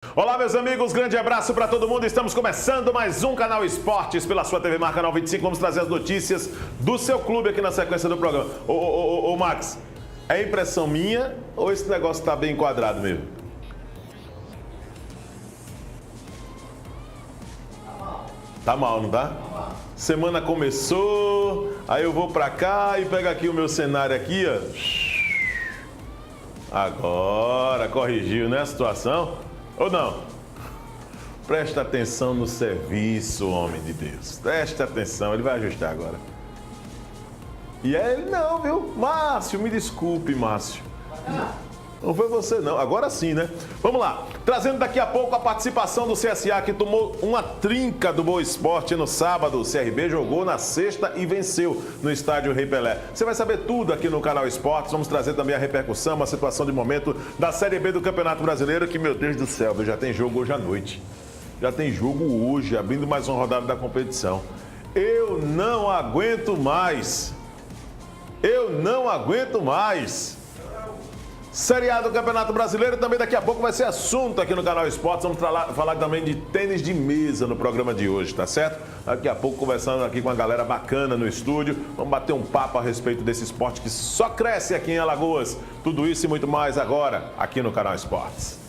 Olá, meus amigos, grande abraço para todo mundo. Estamos começando mais um Canal Esportes pela sua TV Mar Canal 25. Vamos trazer as notícias do seu clube aqui na sequência do programa. Ô, Max, é impressão minha ou esse negócio tá bem enquadrado mesmo? Tá mal, não tá? Semana começou, aí eu vou pra cá e pego aqui o meu cenário aqui, ó. Agora corrigiu, né, a situação? Ou não? Presta atenção no serviço, homem de Deus. Presta atenção, ele vai ajustar agora. E ele não, viu? Márcio, me desculpe, Márcio. Não foi você, não. Agora sim, né? Vamos lá. Trazendo daqui a pouco a participação do CSA, que tomou uma trinca do Boa Esporte no sábado. O CRB jogou na sexta e venceu no estádio Rei Pelé. Você vai saber tudo aqui no Canal Esportes. Vamos trazer também a repercussão, a situação de momento da Série B do Campeonato Brasileiro, que, meu Deus do céu, já tem jogo hoje à noite. Já tem jogo hoje, abrindo mais uma rodada da competição. Eu não aguento mais. Eu não aguento mais. Série A do Campeonato Brasileiro também daqui a pouco vai ser assunto aqui no Canal Esportes. Vamos falar também de tênis de mesa no programa de hoje, tá certo? Daqui a pouco conversando aqui com a galera bacana no estúdio. Vamos bater um papo a respeito desse esporte que só cresce aqui em Alagoas. Tudo isso e muito mais agora aqui no Canal Esportes.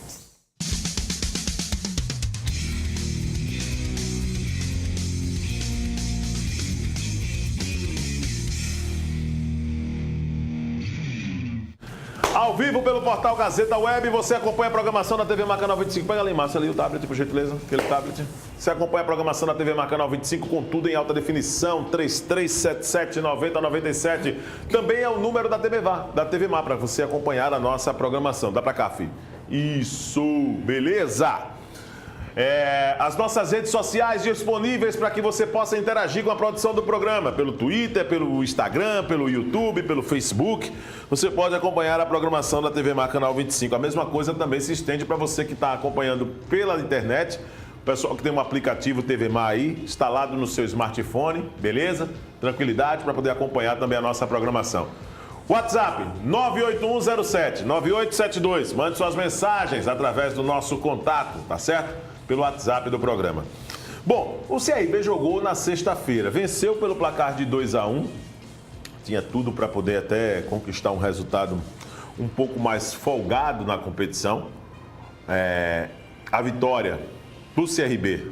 Ao vivo pelo portal Gazeta Web, você acompanha a programação da TV Mar Canal 25. Pega ali, Márcio, ali o tablet, por gentileza, aquele tablet. Você acompanha a programação da TV Mar Canal 25 com tudo em alta definição, 3377-9097. Também é o número da TV Mar, para você acompanhar a nossa programação. Dá pra cá, filho. Isso, beleza? As nossas redes sociais disponíveis para que você possa interagir com a produção do programa, pelo Twitter, pelo Instagram, pelo YouTube, pelo Facebook. Você pode acompanhar a programação da TV Mar Canal 25. A mesma coisa também se estende para você que está acompanhando pela internet. O pessoal que tem um aplicativo TV Mar aí, instalado no seu smartphone, beleza? Tranquilidade para poder acompanhar também a nossa programação. WhatsApp 98107-9872. Mande suas mensagens através do nosso contato, tá certo? Pelo WhatsApp do programa. Bom, o CRB jogou na sexta-feira, venceu pelo placar de 2-1, tinha tudo para poder até conquistar um resultado um pouco mais folgado na competição. A vitória do CRB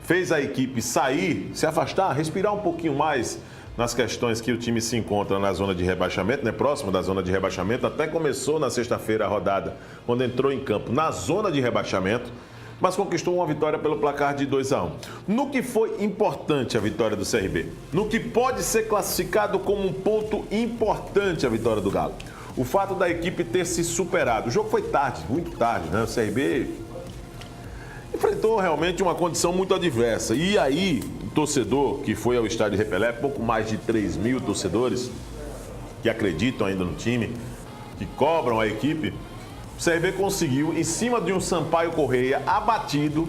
fez a equipe sair, se afastar, respirar um pouquinho mais nas questões que o time se encontra na zona de rebaixamento, né? Próximo da zona de rebaixamento. Até começou na sexta-feira a rodada, quando entrou em campo na zona de rebaixamento, mas conquistou uma vitória pelo placar de 2-1. No que foi importante a vitória do CRB? No que pode ser classificado como um ponto importante a vitória do Galo? O fato da equipe ter se superado. O jogo foi tarde, muito tarde, né? O CRB enfrentou realmente uma condição muito adversa. E aí, o torcedor que foi ao estádio Rei Pelé, pouco mais de 3 mil torcedores que acreditam ainda no time, que cobram a equipe, o CRB conseguiu, em cima de um Sampaio Correia abatido,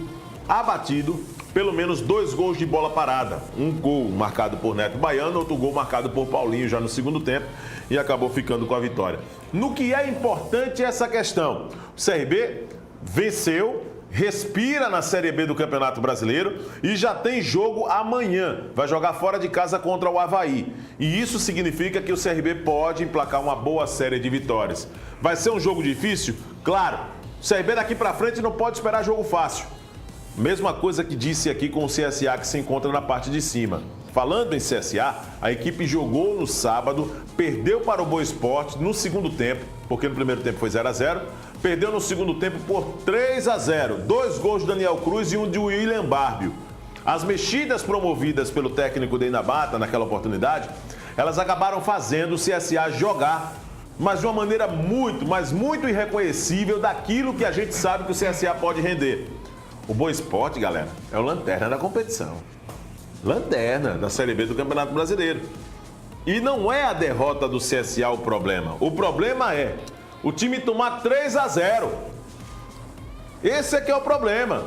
pelo menos 2 gols de bola parada. Um gol marcado por Neto Baiano, outro gol marcado por Paulinho já no segundo tempo, e acabou ficando com a vitória. No que é importante essa questão, o CRB venceu, respira na Série B do Campeonato Brasileiro e já tem jogo amanhã. Vai jogar fora de casa contra o Avaí. E isso significa que o CRB pode emplacar uma boa série de vitórias. Vai ser um jogo difícil? Claro. O CRB daqui para frente não pode esperar jogo fácil. Mesma coisa que disse aqui com o CSA, que se encontra na parte de cima. Falando em CSA, a equipe jogou no sábado, perdeu para o Boa Esporte no segundo tempo, porque no primeiro tempo foi 0-0, perdeu no segundo tempo por 3-0, 2 gols de Daniel Cruz e um de William Barbio. As mexidas promovidas pelo técnico de Inabata naquela oportunidade, elas acabaram fazendo o CSA jogar, mas de uma maneira muito irreconhecível daquilo que a gente sabe que o CSA pode render. O Boa Esporte, galera, é o lanterna da competição. Lanterna da Série B do Campeonato Brasileiro. E não é a derrota do CSA o problema. O problema é o time tomar 3-0. Esse é que é o problema.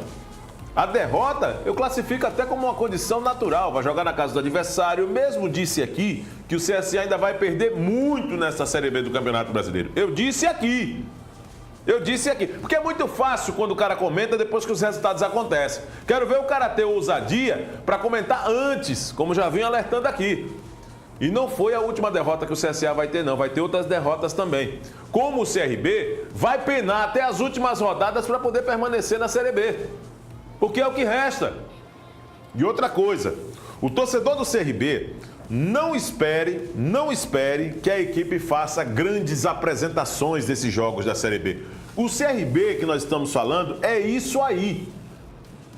A derrota eu classifico até como uma condição natural. Vai jogar na casa do adversário. Eu mesmo disse aqui que o CSA ainda vai perder muito nessa Série B do Campeonato Brasileiro. Eu disse aqui. Eu disse aqui, porque é muito fácil quando o cara comenta depois que os resultados acontecem. Quero ver o cara ter ousadia para comentar antes, como já vim alertando aqui. E não foi a última derrota que o CSA vai ter, não. Vai ter outras derrotas também. Como o CRB vai penar até as últimas rodadas para poder permanecer na Série B. Porque é o que resta. E outra coisa, o torcedor do CRB não espere que a equipe faça grandes apresentações desses jogos da Série B. O CRB que nós estamos falando é isso aí.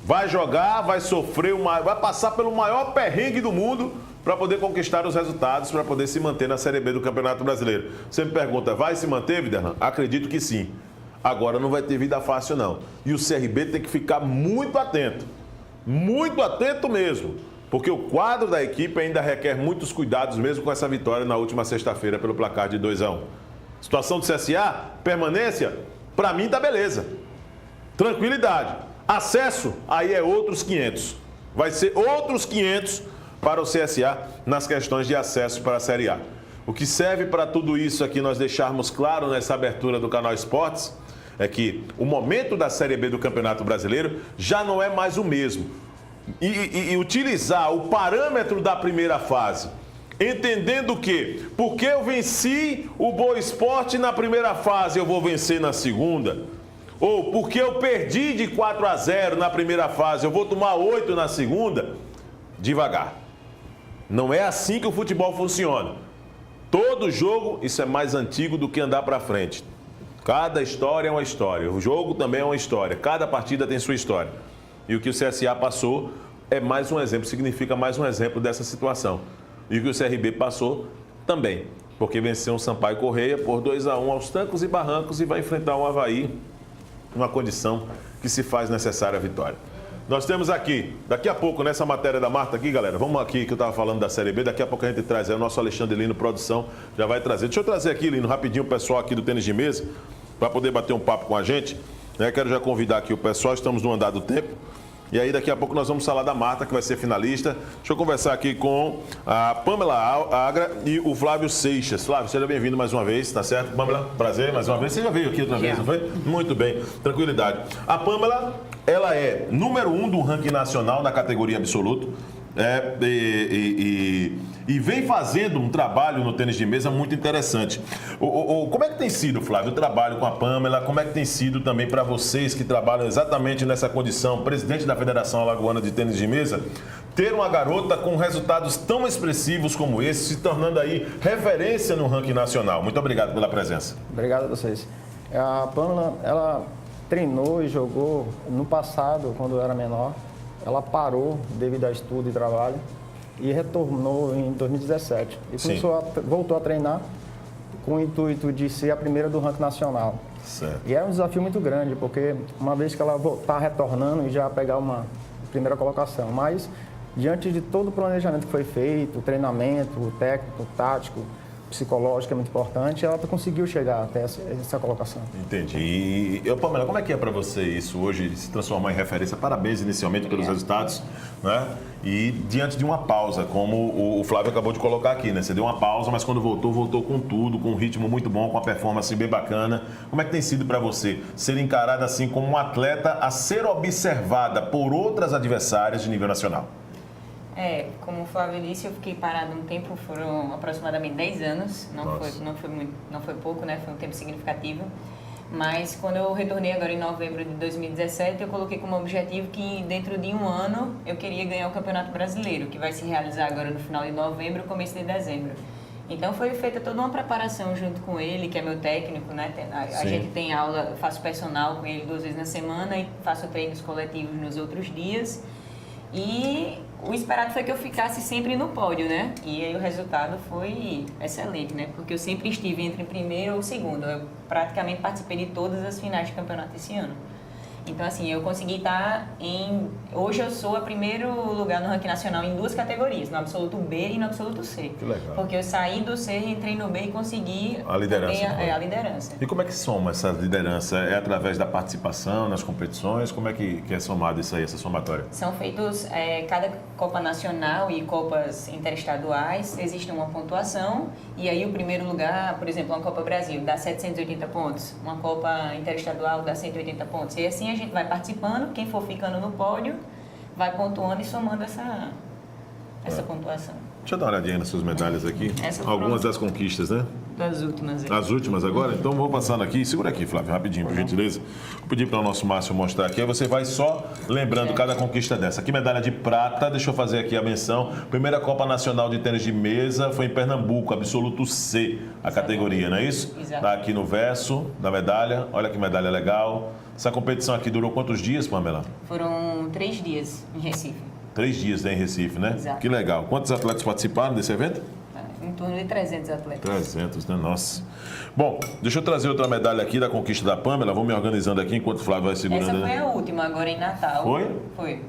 Vai jogar, vai sofrer, vai passar pelo maior perrengue do mundo para poder conquistar os resultados, para poder se manter na Série B do Campeonato Brasileiro. Você me pergunta, vai se manter, Viderlan? Acredito que sim. Agora não vai ter vida fácil, não. E o CRB tem que ficar muito atento mesmo. Porque o quadro da equipe ainda requer muitos cuidados, mesmo com essa vitória na última sexta-feira pelo placar de 2-1. Situação do CSA, permanência, para mim tá beleza. Tranquilidade. Acesso, aí é outros 500. Vai ser outros 500 para o CSA nas questões de acesso para a Série A. O que serve para tudo isso aqui nós deixarmos claro nessa abertura do Canal Esportes é que o momento da Série B do Campeonato Brasileiro já não é mais o mesmo. E utilizar o parâmetro da primeira fase, entendendo que, porque eu venci o Boa Esporte na primeira fase, eu vou vencer na segunda, ou porque eu perdi de 4-0 na primeira fase, eu vou tomar 8 na segunda, devagar. Não é assim que o futebol funciona. Todo jogo, isso é mais antigo do que andar para frente. Cada história é uma história, o jogo também é uma história, cada partida tem sua história. E o que o CSA passou é mais um exemplo, significa mais um exemplo dessa situação. E o que o CRB passou também, porque venceu o Sampaio Correia por 2-1 aos trancos e barrancos e vai enfrentar um Avaí numa condição que se faz necessária a vitória. Nós temos aqui, daqui a pouco, nessa matéria da Marta aqui, galera, vamos aqui que eu estava falando da Série B, daqui a pouco a gente traz, o nosso Alexandre Lino, produção, já vai trazer. Deixa eu trazer aqui, Lino, rapidinho o pessoal aqui do Tênis de Mesa, para poder bater um papo com a gente. Quero já convidar aqui o pessoal, estamos no andar do tempo. E aí daqui a pouco nós vamos falar da Marta, que vai ser finalista. Deixa eu conversar aqui com a Pamela Agra e o Flávio Seixas. Flávio, seja bem-vindo mais uma vez, tá certo? Pamela, prazer mais uma vez. Você já veio aqui outra vez, não foi? Muito bem, tranquilidade. A Pamela, ela é número 1 do ranking nacional na categoria absoluto. E vem fazendo um trabalho no tênis de mesa muito interessante. Como é que tem sido, Flávio, o trabalho com a Pamela? Como é que tem sido também para vocês que trabalham exatamente nessa condição, presidente da Federação Alagoana de Tênis de Mesa, ter uma garota com resultados tão expressivos como esse, se tornando aí referência no ranking nacional? Muito obrigado pela presença. Obrigado a vocês. A Pamela, ela treinou e jogou no passado, quando eu era menor. Ela parou devido a estudo e trabalho e retornou em 2017. E voltou a treinar com o intuito de ser a primeira do ranking nacional. Certo. E é um desafio muito grande, porque uma vez que ela está retornando e já pegar uma primeira colocação. Mas, diante de todo o planejamento que foi feito, o treinamento, o técnico, o tático, psicológico é muito importante, ela conseguiu chegar até essa colocação. Entendi. E, Pamela, como é que é para você isso hoje, se transformar em referência? Parabéns inicialmente pelos resultados, né? E diante de uma pausa, como o Flávio acabou de colocar aqui, né? Você deu uma pausa, mas quando voltou com tudo, com um ritmo muito bom, com uma performance bem bacana. Como é que tem sido para você ser encarada assim como uma atleta a ser observada por outras adversárias de nível nacional? Como o Flávio disse, eu fiquei parado um tempo, foram aproximadamente 10 anos, não foi pouco, né? Foi um tempo significativo. Mas quando eu retornei agora em novembro de 2017, eu coloquei como objetivo que dentro de um ano eu queria ganhar o Campeonato Brasileiro, que vai se realizar agora no final de novembro e começo de dezembro. Então foi feita toda uma preparação junto com ele, que é meu técnico, né? A gente tem aula, eu faço personal com ele 2 vezes na semana e faço treinos coletivos nos outros dias. E o esperado foi que eu ficasse sempre no pódio, né? E aí o resultado foi excelente, né? Porque eu sempre estive entre o primeiro ou o segundo. Eu praticamente participei de todas as finais de campeonato esse ano. Então, assim, eu consegui estar em... Hoje eu sou a primeiro lugar no ranking nacional em 2 categorias, no absoluto B e no absoluto C. Que legal. Porque eu saí do C, entrei no B e consegui A liderança. também a liderança. E como é que soma essa liderança? É através da participação nas competições? Como é que é somado isso aí, essa somatória? São feitos, cada Copa Nacional e Copas Interestaduais, existe uma pontuação, e aí o primeiro lugar, por exemplo, uma Copa Brasil, dá 780 pontos, uma Copa Interestadual dá 180 pontos, e assim a gente vai participando, quem for ficando no pódio, vai pontuando e somando essa pontuação. Deixa eu dar uma olhadinha nas suas medalhas aqui. Algumas das conquistas, né? Das últimas. As últimas agora? Então vou passando aqui. Segura aqui, Flávio, rapidinho, por gentileza. Vou pedir para o nosso Márcio mostrar aqui. Aí você vai só lembrando cada conquista dessa. Aqui, medalha de prata. Deixa eu fazer aqui a menção. Primeira Copa Nacional de Tênis de Mesa foi em Pernambuco, absoluto C, a categoria, não é isso? Exato. Está aqui no verso da medalha. Olha que medalha legal. Essa competição aqui durou quantos dias, Pamela? Foram 3 dias em Recife. 3 dias, né, em Recife, né? Exato. Que legal. Quantos atletas participaram desse evento? Em torno de 300 atletas. 300, né? Nossa. Bom, deixa eu trazer outra medalha aqui da conquista da Pamela. Vou me organizando aqui enquanto o Flávio vai segurando. Essa foi a última, agora em Natal. Foi? Foi.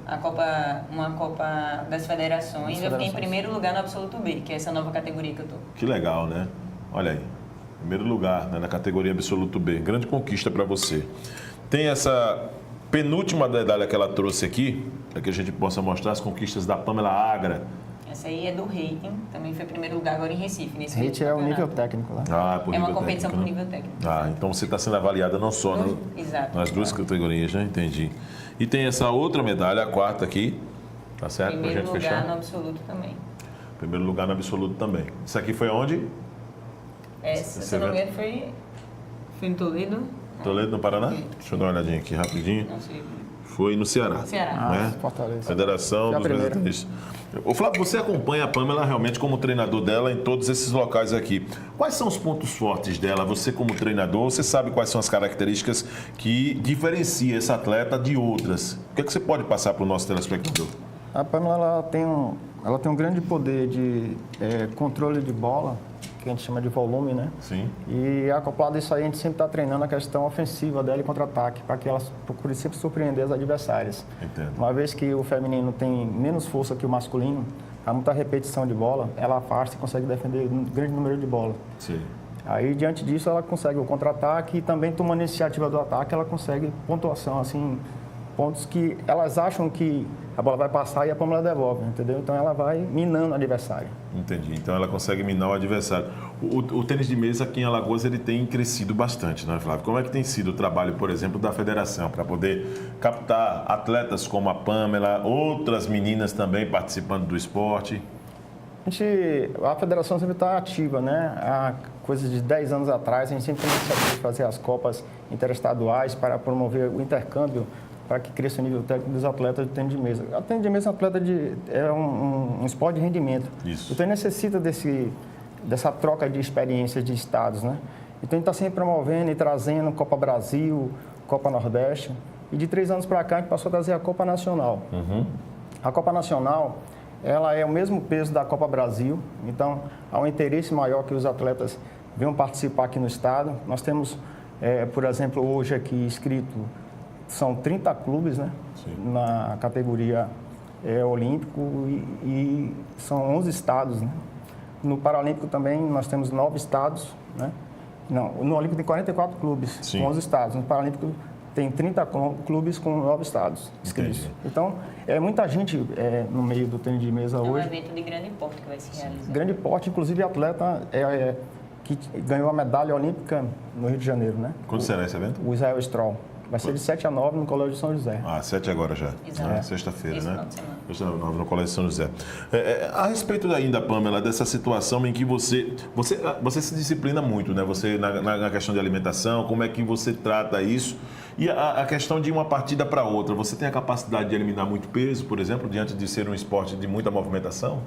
Uma Copa das Federações. Eu fiquei em primeiro lugar no Absoluto B, que é essa nova categoria que eu tô. Que legal, né? Olha aí. Primeiro lugar, né, na categoria Absoluto B. Grande conquista para você. Tem essa penúltima medalha que ela trouxe aqui, para que a gente possa mostrar as conquistas da Pamela Agra. Essa aí é do rating, também foi primeiro lugar agora em Recife. Nesse Rating é o campeonato. nível técnico lá. Ah, por É uma nível competição técnico, por né? nível técnico. Ah, então você está sendo avaliada não só Exato. nas duas categorias, né? Entendi. E tem essa outra medalha, a quarta aqui, tá certo? Pra Primeiro gente lugar fechar. no absoluto também. Primeiro lugar no absoluto também. Isso aqui foi onde? Essa, Esse se eu não me evento? engano, foi em Toledo. Toledo, no Paraná? Deixa eu dar uma olhadinha aqui rapidinho. Não sei. Foi no Ceará. Ceará. Né? Fortaleza. Federação Foi a dos primeira. Brasileiros. Ô Flávio, você acompanha a Pamela realmente como treinador dela em todos esses locais aqui. Quais são os pontos fortes dela? Você como treinador, você sabe quais são as características que diferenciam essa atleta de outras? O que é que você pode passar para o nosso telespectador? A Pamela ela tem um grande poder de controle de bola, que a gente chama de volume, né? Sim. E acoplado a isso aí, a gente sempre está treinando a questão ofensiva dela e contra-ataque, para que ela procure sempre surpreender as adversárias. Entendo. Uma vez que o feminino tem menos força que o masculino, há muita repetição de bola, ela afasta e consegue defender um grande número de bola. Sim. Aí, diante disso, ela consegue o contra-ataque e também, tomando a iniciativa do ataque, ela consegue pontuação, assim, pontos que elas acham que a bola vai passar e a Pamela devolve, entendeu? Então, ela vai minando o adversário. Entendi. Então ela consegue minar o adversário. O tênis de mesa aqui em Alagoas ele tem crescido bastante, não é, Flávio? Como é que tem sido o trabalho, por exemplo, da federação para poder captar atletas como a Pamela, outras meninas também participando do esporte? A federação sempre está ativa, né? Há coisa de 10 anos atrás, a gente sempre tem iniciativa de fazer as copas interestaduais para promover o intercâmbio para que cresça o nível técnico dos atletas de tênis de mesa. O tênis de mesa é um esporte de rendimento. Isso. Então, ele necessita dessa troca de experiências de estados, né? Então, a gente está sempre promovendo e trazendo Copa Brasil, Copa Nordeste. E de 3 anos para cá, a gente passou a trazer a Copa Nacional. A Copa Nacional, ela é o mesmo peso da Copa Brasil. Então, há um interesse maior que os atletas venham participar aqui no estado. Nós temos, por exemplo, hoje aqui inscrito, são 30 clubes, né? Sim. Na categoria olímpico e são 11 estados, né? No Paralímpico também nós temos 9 estados, né? Não, no Olímpico tem 44 clubes, Sim. com 11 estados. No Paralímpico tem 30 clubes com 9 estados inscritos. Entendi. Então, é muita gente no meio do tênis de mesa É um hoje. evento de grande porte que vai se realizar. Grande porte, inclusive atleta que ganhou a medalha olímpica no Rio de Janeiro, né? Quando será esse evento? O Israel Stroll. Vai ser de 7 a 9 no Colégio de São José. Ah, 7 agora já. Exato. Né? Sexta-feira, Esse né? final de semana. Sexta-feira, no Colégio de São José. A respeito ainda, Pamela, dessa situação em que você se disciplina muito, né? Você na questão de alimentação, como é que você trata isso? E a questão de uma partida para outra, você tem a capacidade de eliminar muito peso, por exemplo, diante de ser um esporte de muita movimentação?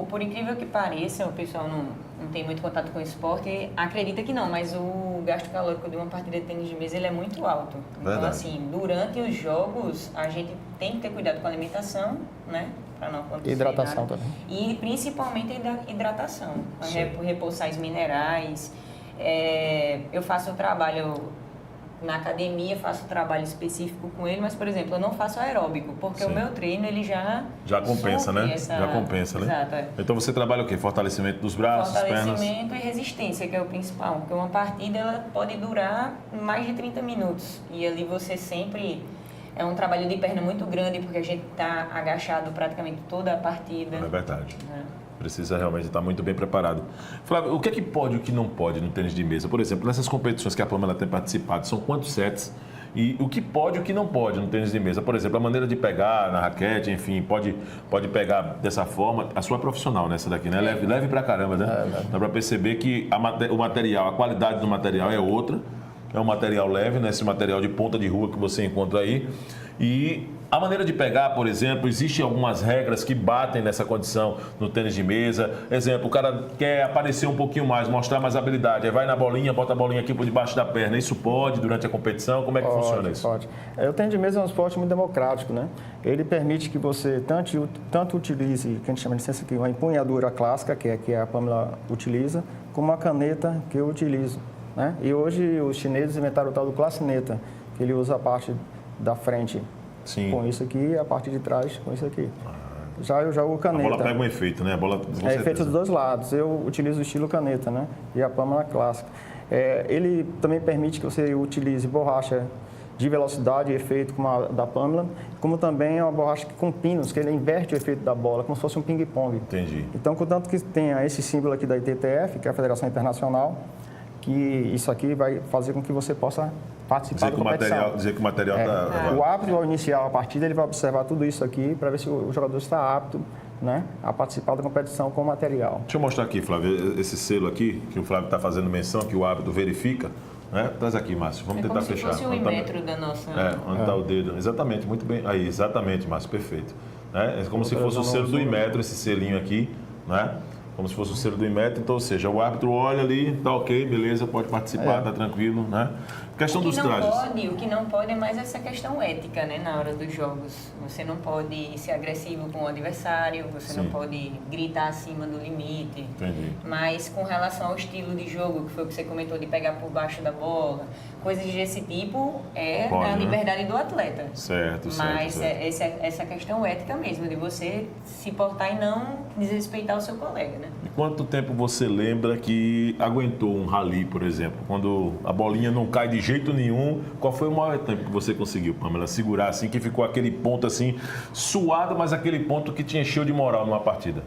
Por incrível que pareça, o pessoal não tem muito contato com o esporte, acredita que não, mas o gasto calórico de uma partida de tênis de mesa ele é muito alto. Então, Verdade. assim, durante os jogos, a gente tem que ter cuidado com a alimentação, né? Para não acontecer Hidratação nada. também. E principalmente a hidratação, para Sim. repor sais minerais. Eu faço o trabalho na academia faço trabalho específico com ele, mas, por exemplo, eu não faço aeróbico, porque Sim. o meu treino, ele já compensa, né? Já compensa, né? Exato, é. Então você trabalha o quê? Fortalecimento dos braços, pernas? Fortalecimento e resistência, que é o principal. Porque uma partida, ela pode durar mais de 30 minutos. E ali você sempre... É um trabalho de perna muito grande, porque a gente está agachado praticamente toda a partida. É verdade. Precisa realmente estar muito bem preparado. Flávio, o que é que pode e o que não pode no tênis de mesa? Por exemplo, nessas competições que a Pamela tem participado, são quantos sets? E o que pode e o que não pode no tênis de mesa? Por exemplo, a maneira de pegar na raquete, enfim, pode pegar dessa forma. A sua é profissional nessa daqui, né? Leve pra caramba, né? Dá pra perceber que o material, a qualidade do material é outra. É um material leve, né? Esse material de ponta de rua que você encontra aí. E a maneira de pegar, por exemplo, existem algumas regras que batem nessa condição no tênis de mesa. Exemplo, o cara quer aparecer um pouquinho mais, mostrar mais habilidade. Aí vai na bolinha, bota a bolinha aqui por debaixo da perna. Isso pode durante a competição? Como é que funciona isso? Pode. O tênis de mesa é um esporte muito democrático, né? Ele permite que você tanto utilize, que a gente chama de licença aqui, uma empunhadura clássica, que é a que a Pamela utiliza, como uma caneta que eu utilizo, né? E hoje os chineses inventaram o tal do classineta, que ele usa a parte da frente com isso aqui e a parte de trás com isso aqui. Já eu jogo caneta. A bola pega um efeito, né? A bola, é efeito dos dois lados. Eu utilizo o estilo caneta, né? E a Pamela clássica. Ele também permite que você utilize borracha de velocidade e efeito como a da Pamela, como também é uma borracha com pinos, que ele inverte o efeito da bola, como se fosse um ping-pong. Entendi. Então, contanto que tenha esse símbolo aqui da ITTF, que é a Federação Internacional, que isso aqui vai fazer com que você possa participar da competição. Dizer que o material está... O árbitro, ao iniciar a partida, ele vai observar tudo isso aqui para ver se o jogador está apto, né, a participar da competição com o material. Deixa eu mostrar aqui, Flávio, esse selo aqui, que o Flávio está fazendo menção, que o árbitro verifica. Né? Traz aqui, Márcio. Vamos tentar fechar. Como se fosse o metro da nossa... onde está o dedo. Exatamente, muito bem. Aí, exatamente, Márcio, perfeito. É como se fosse o selo do Inmetro, esse selinho aqui, né? Como se fosse o selo do Inmetro, então, ou seja, o árbitro olha ali, tá ok, beleza, pode participar, tá tranquilo, né? Questão dos trajes. O que não pode é mais essa questão ética, né, na hora dos jogos. Você não pode ser agressivo com o adversário, você não pode gritar acima do limite. Entendi. Mas com relação ao estilo de jogo, que foi o que você comentou de pegar por baixo da bola, coisas desse tipo, pode, a liberdade do atleta. Certo, Mas certo. essa questão ética mesmo, de você se portar e não desrespeitar o seu colega, né? E quanto tempo você lembra que aguentou um rally, por exemplo? Quando a bolinha não cai de jeito nenhum, qual foi o maior tempo que você conseguiu, Pamela, segurar assim, que ficou aquele ponto assim, suado, mas aquele ponto que te encheu de moral numa partida?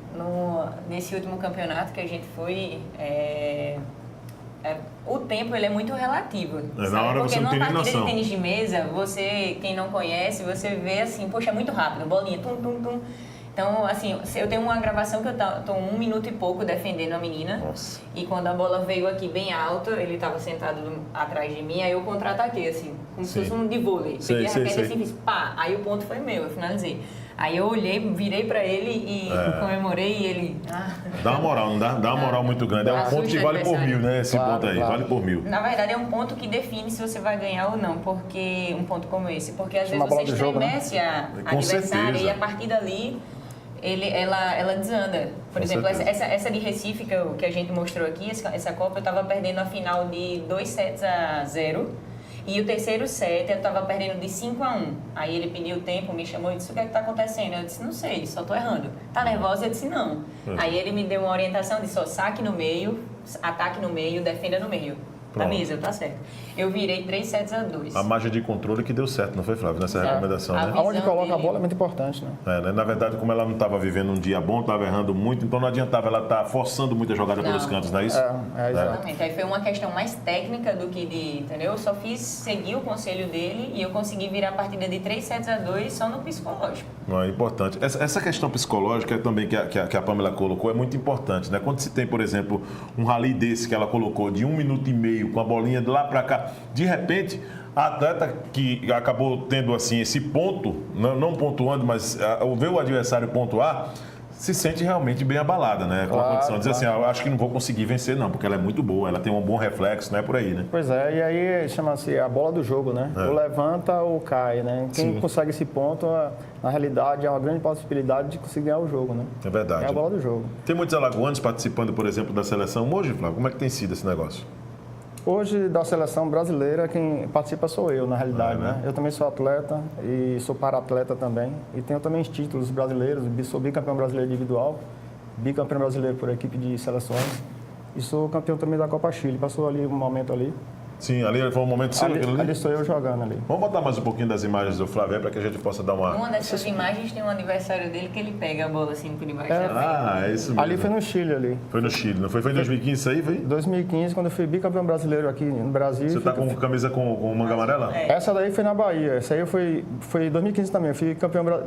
Nesse último campeonato que a gente foi, o tempo ele é muito relativo. Na hora porque você não tem nem numa partida noção. de tênis de mesa, você, quem não conhece, você vê assim, poxa, é muito rápido, bolinha, tum, tum, tum. Então, assim, eu tenho uma gravação que eu tô 1 minuto e pouco defendendo a menina. Nossa. E quando a bola veio aqui bem alto, ele estava sentado atrás de mim, aí eu contra-ataquei, assim, como se fosse um de vôlei. Peguei a raquete assim e fiz pá, aí o ponto foi meu, eu finalizei. Aí eu olhei, virei pra ele e comemorei e ele... Dá uma moral, não dá? Dá uma moral muito grande. É um ponto que vale por 1000, né? Esse ponto aí, vale por 1000. Na verdade, é um ponto que define se você vai ganhar ou não, porque um ponto como esse. Porque às vezes você estremece a adversária e a partir dali... ela desanda. Por exemplo, essa de Recife que a gente mostrou aqui, essa Copa, eu estava perdendo a final de 2-0. E o terceiro set eu estava perdendo de 5-1. Aí ele pediu o tempo, me chamou e disse, o que é que está acontecendo? Eu disse, não sei, só estou errando. Tá nervosa? Eu disse, não. Aí ele me deu uma orientação, disse, saque no meio, ataque no meio, defenda no meio. Tá mesmo, tá certo. Eu virei 3-2. A margem de controle que deu certo, não foi, Flávio? Nessa recomendação, né? Onde coloca a bola é muito importante, né? Na verdade, como ela não estava vivendo um dia bom, estava errando muito, então não adiantava ela estar forçando muita jogada pelos cantos, não é isso? Exatamente. Aí foi uma questão mais técnica do que de, entendeu? Eu só seguir o conselho dele e eu consegui virar a partida de 3-2 só no psicológico. Não, é importante. Essa questão psicológica também que a Pamela colocou é muito importante, né? Quando se tem, por exemplo, um rally desse que ela colocou de 1 minuto e meio com a bolinha de lá para cá, de repente a atleta que acabou tendo assim esse ponto, não pontuando, mas ver o adversário pontuar, se sente realmente bem abalada, né? Com a condição. Diz assim, eu acho que não vou conseguir vencer não, porque ela é muito boa, ela tem um bom reflexo, não é por aí, né? Pois é, e aí chama-se a bola do jogo, né? Ou levanta ou cai, né? Quem consegue esse ponto, na realidade, é uma grande possibilidade de conseguir ganhar o jogo, né? É verdade. É a bola do jogo. Tem muitos alagoanos participando, por exemplo, da seleção hoje, Flávio? Como é que tem sido esse negócio? Hoje, da seleção brasileira, quem participa sou eu, na realidade, né? Eu também sou atleta e sou para-atleta também. E tenho também os títulos brasileiros, sou bicampeão brasileiro individual, bicampeão brasileiro por equipe de seleções. E sou campeão também da Copa Chile. Passou ali um momento ali. Sim, ali foi um momento seu. Ali estou eu jogando ali. Vamos botar mais um pouquinho das imagens do Flávio para que a gente possa dar uma... Uma dessas imagens tem um aniversário dele que ele pega a bola assim por debaixo da perna. É isso mesmo. Ali foi no Chile ali. Foi no Chile, não foi? Foi em 2015 isso aí, foi? 2015, quando eu fui bicampeão brasileiro aqui no Brasil. Você tá com camisa com manga amarela? Essa daí foi na Bahia. Essa aí foi em 2015 também. Eu fui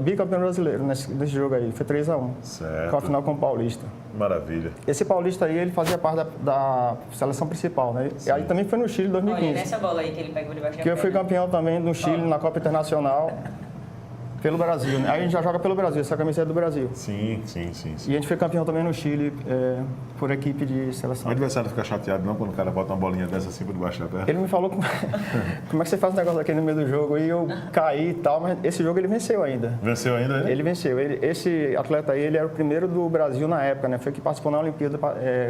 bicampeão brasileiro nesse jogo aí. Foi 3-1. Certo. Com a final com o Paulista. Maravilha. Esse Paulista aí, ele fazia parte da seleção principal, né? E aí também foi no Chile em 2015. Olha, nessa bola aí que ele pega por debaixo da Que eu fui perna. campeão também no Chile, na Copa Internacional, pelo Brasil. Né? Aí a gente já joga pelo Brasil, essa camisa é do Brasil. Sim. E a gente foi campeão também no Chile, por equipe de seleção. O adversário fica chateado não quando o cara bota uma bolinha dessa assim por debaixo da perna? Ele me falou como é que você faz um negócio aqui no meio do jogo, e eu caí e tal, mas esse jogo ele venceu ainda. Venceu ainda, né? Ele venceu. Esse atleta aí, ele era o primeiro do Brasil na época, né? Foi que participou na Olimpíada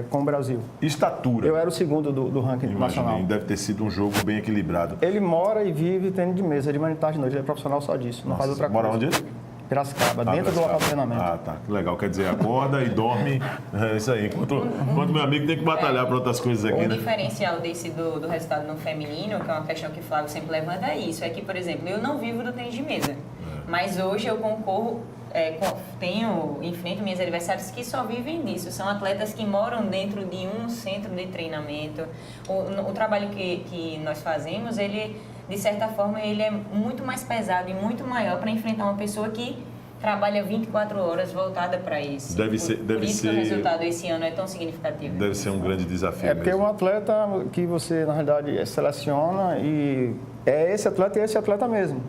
com o Brasil. Estatura. Eu era o segundo do ranking nacional. Imaginei, deve ter sido um jogo bem equilibrado. Ele mora e vive tênis de mesa, de manhã e tarde de noite. Ele é profissional só disso, não faz outra coisa. Mora onde? Piracicaba, dentro do local de treinamento. Ah, tá. Que legal. Quer dizer, acorda e dorme. É isso aí. Enquanto meu amigo tem que batalhar para outras coisas aqui, O né? diferencial do resultado no feminino, que é uma questão que o Flávio sempre levanta, é isso. É que, por exemplo, eu não vivo do tênis de mesa. Mas hoje eu concorro, enfrento minhas adversárias que só vivem disso. São atletas que moram dentro de um centro de treinamento. O trabalho que nós fazemos, ele, de certa forma, ele é muito mais pesado e muito maior para enfrentar uma pessoa que trabalha 24 horas voltada para isso. Deve ser. Por isso que o resultado esse ano é tão significativo. Deve ser um grande desafio. É porque é mesmo. um atleta que você, na realidade, seleciona e é esse atleta e esse atleta mesmo.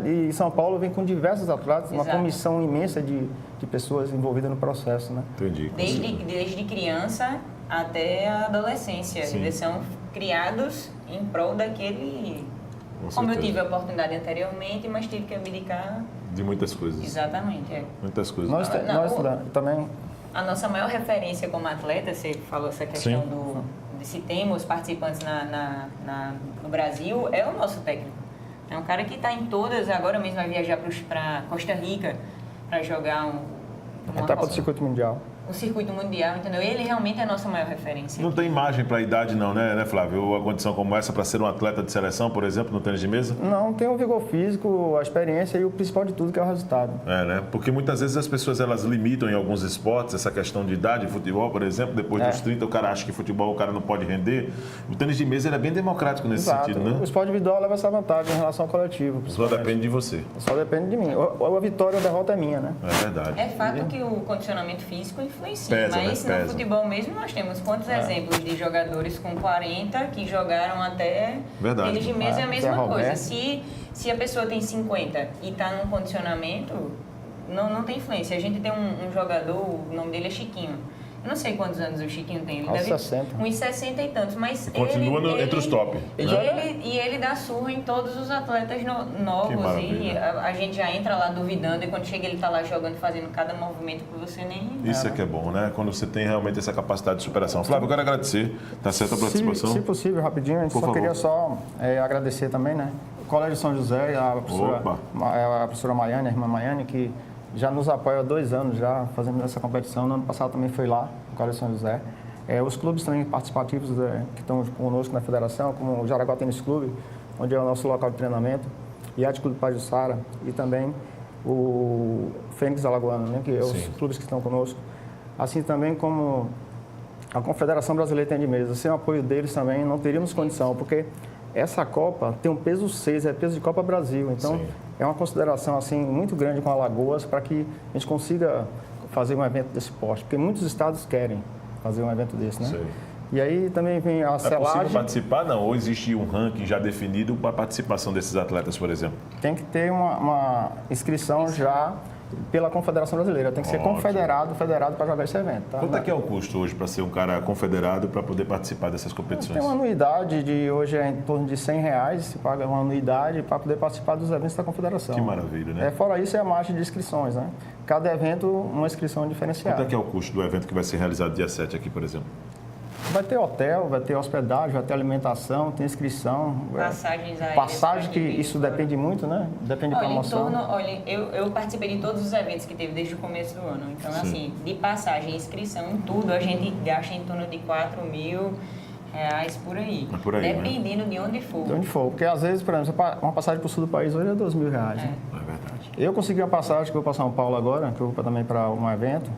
E São Paulo vem com diversos atletas, uma Exato. comissão imensa de pessoas envolvidas no processo, né? Entendi. Desde criança até a adolescência. Sim. Eles são criados em prol daquele... Como eu certeza. tive a oportunidade anteriormente, mas tive que abdicar. De muitas coisas. Exatamente, é. Muitas coisas. Nós também... A nossa maior referência como atleta, você falou essa questão de se temos participantes no Brasil, é o nosso técnico. É um cara que está em todas, agora mesmo vai viajar para Costa Rica para jogar Etapa do circuito mundial. um circuito mundial, entendeu? Ele realmente é a nossa maior referência. Não tem imagem para a idade não, né, Flávio? Ou a condição como essa para ser um atleta de seleção, por exemplo, no tênis de mesa? Não, tem o vigor físico, a experiência e o principal de tudo, que é o resultado. É, né? Porque muitas vezes as pessoas elas limitam em alguns esportes essa questão de idade. Futebol, por exemplo, depois dos 30 o cara acha que futebol o cara não pode render. O tênis de mesa ele é bem democrático nesse sentido, né? O esporte individual leva essa vantagem em relação ao coletivo. Só depende de você. Só depende de mim. Ou a vitória ou a derrota é minha, né? É verdade. É fato que o condicionamento físico influencia, Pesa, mas né? no Pesa. futebol mesmo nós temos quantos exemplos de jogadores com 40 que jogaram até Verdade. tênis de mesa é a Zé mesma coisa. Roberto. Se a pessoa tem 50 e está num condicionamento, não tem influência. A gente tem um jogador, o nome dele é Chiquinho. Eu não sei quantos anos o Chiquinho tem. Ele Aos deve 60. uns 60 e tantos, mas Continua entre os top. E ele dá surra em todos os atletas Que novos maravilha. e a gente já entra lá duvidando e quando chega ele tá lá jogando, fazendo cada movimento que você nem... Isso é que é bom, né? Quando você tem realmente essa capacidade de superação. Flávio, eu quero agradecer, tá certo a participação? Se possível, rapidinho, a gente Por só favor. queria agradecer também, né? O Colégio São José, a professora Maiane, a irmã Maiane, que já nos apoia há 2 anos já, fazendo essa competição. No ano passado também foi lá, no Colégio São José. Os clubes também participativos que estão conosco na federação, como o Jaraguá Tênis Clube, onde é o nosso local de treinamento, e Arte Clube Pajuçara, e também o Fênix Alagoano, né? Que é os clubes que estão conosco. Assim também como a Confederação Brasileira de Tênis de Mesa. Sem o apoio deles também não teríamos condição, porque essa Copa tem um peso 6, é peso de Copa Brasil. Então, é uma consideração assim muito grande com Alagoas para que a gente consiga fazer um evento desse porte, porque muitos estados querem fazer um evento desse, né? Sei. E aí também vem a É possível selagem. participar? Não. Ou existe um ranking já definido para a participação desses atletas, por exemplo? Tem que ter uma inscrição já pela Confederação Brasileira. Tem que ser federado para jogar esse evento. Tá? Quanto é que é o custo hoje para ser um cara confederado para poder participar dessas competições? Tem uma anuidade de hoje é em torno de R$100, se paga uma anuidade para poder participar dos eventos da Confederação. Que maravilha, né? Fora isso, é a margem de inscrições, né? Cada evento, uma inscrição diferenciada. Quanto é que é o custo do evento que vai ser realizado dia 7 aqui, por exemplo? Vai ter hotel, vai ter hospedagem, vai ter alimentação, tem inscrição. Passagens aéreas. Passagem, que para quem isso vem depende muito, né? Depende de Olha, promoção. eu participei de todos os eventos que teve desde o começo do ano. Então, assim, de passagem, inscrição, em tudo, a gente gasta em torno de R$4.000 por aí. É por aí, dependendo de onde for. De onde for. Porque às vezes, por exemplo, uma passagem para o sul do país hoje é R$2.000. Né? É verdade. Eu consegui uma passagem que eu vou para São Paulo agora, que eu vou também para um evento,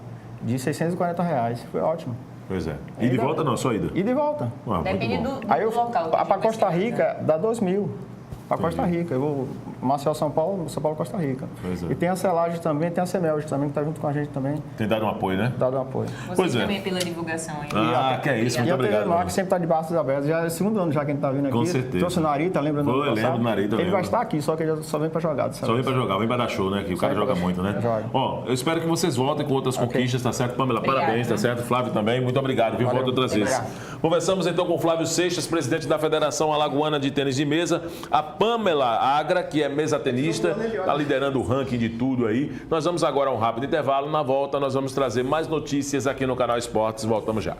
de R$640. Foi ótimo. Pois é. E de volta não, só ida? E de volta. Ah, Depende muito bom. do Aí eu local. para Costa Rica dá R$2.000. Para Costa Rica. Eu vou Maceió, São Paulo, Costa Rica. Pois é. E tem a Celagem também, tem a Semelge também, que está junto com a gente também, Tem dado um apoio, né? dado um apoio. Vocês Pois é. também pela divulgação aí. Ah, que é isso. E Muito a TV obrigado. Mar, que sempre está de braços abertos. Já é o segundo ano já que a gente está vindo aqui. Com certeza. Trouxe o Narita, lembra do Foi, ano passado? lembro do Narita, Ele lembro. vai estar aqui, só que ele só vem para jogar. Só vem pra jogar, vem pra dar show, né? Que o cara Só joga pra- muito, né? joga. Ó, eu espero que vocês voltem com outras conquistas, tá certo? Pamela, Obrigado, parabéns, tá viu? certo? Flávio também, muito obrigado, viu? Valeu. Volta outras vezes. Obrigado. Conversamos então com o Flávio Seixas, presidente da Federação Alagoana de Tênis de Mesa, a Pamela Agra, que é mesa tenista, tá liderando o ranking de tudo aí. Nós vamos agora a um rápido intervalo, na volta nós vamos trazer mais notícias aqui no canal Esportes, voltamos já.